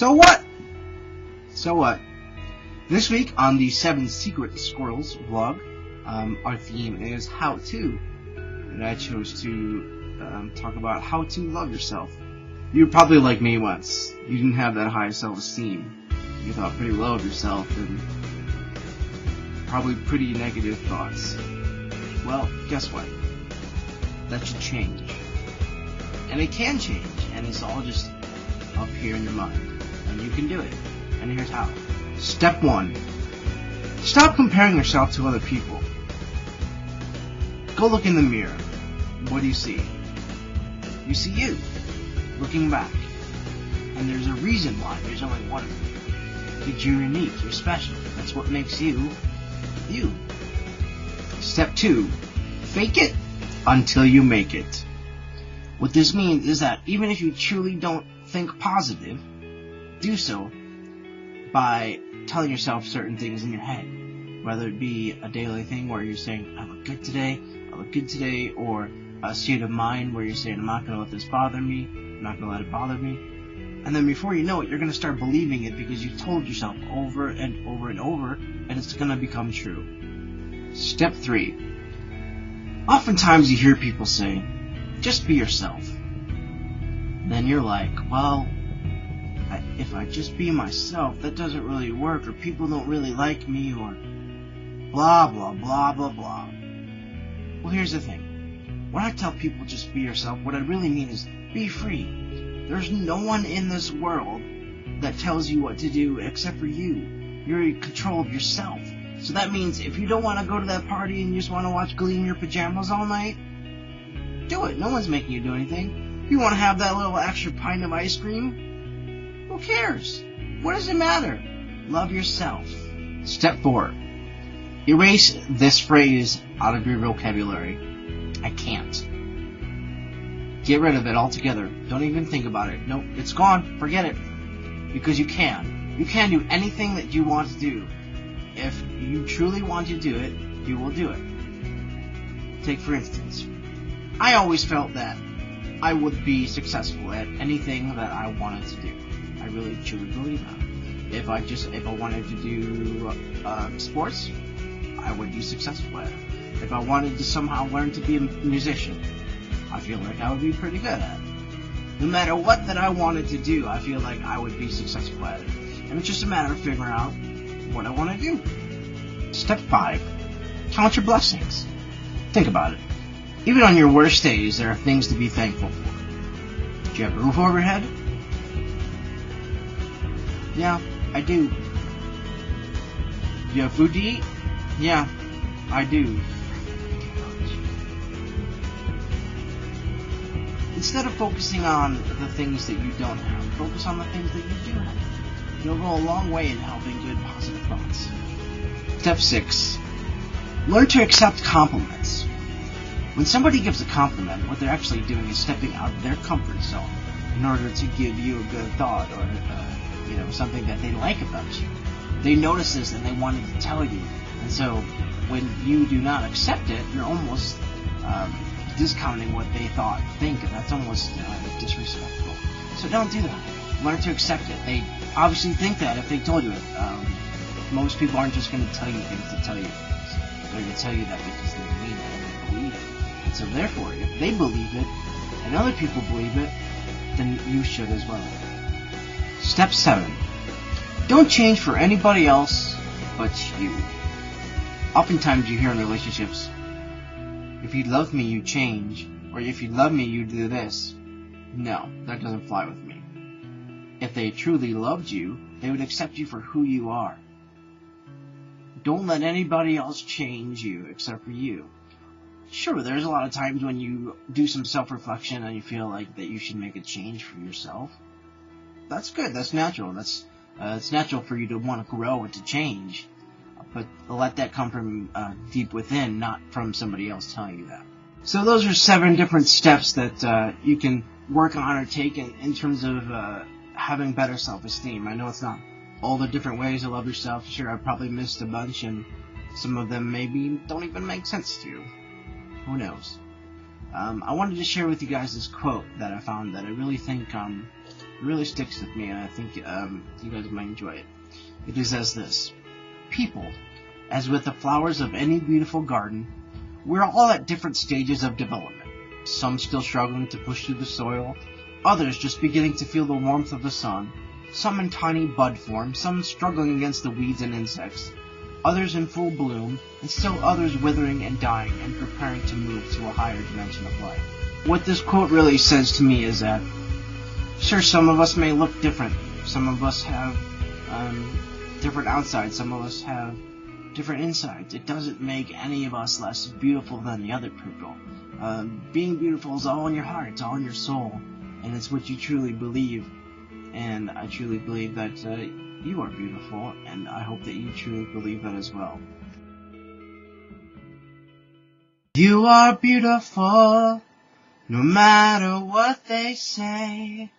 So what? So what? This week on the 7 Secret Squirrels vlog, our theme is how to. And I chose to talk about how to love yourself. You were probably like me once. You didn't have that high self-esteem. You thought pretty low of yourself and probably pretty negative thoughts. Well, guess what? That should change. And it can change, and it's all just up here in your mind. And you can do it. And here's how. Step 1. Stop comparing yourself to other people. Go look in the mirror. What do you see? You see you, looking back. And there's a reason why there's only one of you. Because you're unique, you're special. That's what makes you, you. Step 2. Fake it until you make it. What this means is that even if you truly don't think positive, do so by telling yourself certain things in your head. Whether it be a daily thing where you're saying, I look good today, or a state of mind where you're saying, I'm not going to let this bother me, I'm not going to let it bother me. And then before you know it, you're going to start believing it because you've told yourself over and over and over, and it's going to become true. Step 3. Oftentimes you hear people say, just be yourself. Then you're like, well, if I just be myself, that doesn't really work, or people don't really like me, or blah, blah, blah, blah, blah. Well, here's the thing. When I tell people just be yourself, what I really mean is be free. There's no one in this world that tells you what to do except for you. You're in control of yourself. So that means if you don't want to go to that party and you just want to watch Glee in your pajamas all night, do it. No one's making you do anything. If you want to have that little extra pint of ice cream, who cares? What does it matter? Love yourself. Step 4. Erase this phrase out of your vocabulary. I can't. Get rid of it altogether. Don't even think about it. Nope, it's gone. Forget it. Because you can. You can do anything that you want to do. If you truly want to do it, you will do it. Take for instance, I always felt that I would be successful at anything that I wanted to do. I really truly believe that. If I wanted to do sports, I would be successful at it. If I wanted to somehow learn to be a musician, I feel like I would be pretty good at it. No matter what that I wanted to do, I feel like I would be successful at it. And it's just a matter of figuring out what I want to do. Step 5. Count your blessings. Think about it. Even on your worst days, there are things to be thankful for. Do you have a roof over your head? Yeah, I do. Do you have food to eat? Yeah, I do. Instead of focusing on the things that you don't have, focus on the things that you do have. You'll go a long way in helping good, positive thoughts. Step 6. Learn to accept compliments. When somebody gives a compliment, what they're actually doing is stepping out of their comfort zone in order to give you a good thought or something that they like about you. They notice this and they wanted to tell you. And so when you do not accept it, you're almost discounting what they think, and that's almost disrespectful. So don't do that. Learn to accept it. They obviously think that if they told you it. Most people aren't just going to tell you things to tell you things. They're going to tell you that because they mean it and they believe it. And so therefore, if they believe it and other people believe it, then you should as well. Step 7. Don't change for anybody else but you. Oftentimes you hear in relationships, if you love me, you change, or if you love me, you do this. No, that doesn't fly with me. If they truly loved you, they would accept you for who you are. Don't let anybody else change you except for you. Sure, there's a lot of times when you do some self-reflection and you feel like that you should make a change for yourself. That's good. That's natural. It's natural for you to want to grow and to change. But let that come from deep within, not from somebody else telling you that. So those are 7 different steps that you can work on or take in terms of having better self-esteem. I know it's not all the different ways to love yourself. Sure, I probably missed a bunch, and some of them maybe don't even make sense to you. Who knows? I wanted to share with you guys this quote that I found that I really think It really sticks with me, and I think you guys might enjoy it. It is as this. People, as with the flowers of any beautiful garden, we're all at different stages of development. Some still struggling to push through the soil, others just beginning to feel the warmth of the sun, some in tiny bud form, some struggling against the weeds and insects, others in full bloom, and still others withering and dying and preparing to move to a higher dimension of life. What this quote really says to me is that, sure, some of us may look different. Some of us have different outsides. Some of us have different insides. It doesn't make any of us less beautiful than the other people. Being beautiful is all in your heart. It's all in your soul. And it's what you truly believe. And I truly believe that you are beautiful. And I hope that you truly believe that as well. You are beautiful, no matter what they say.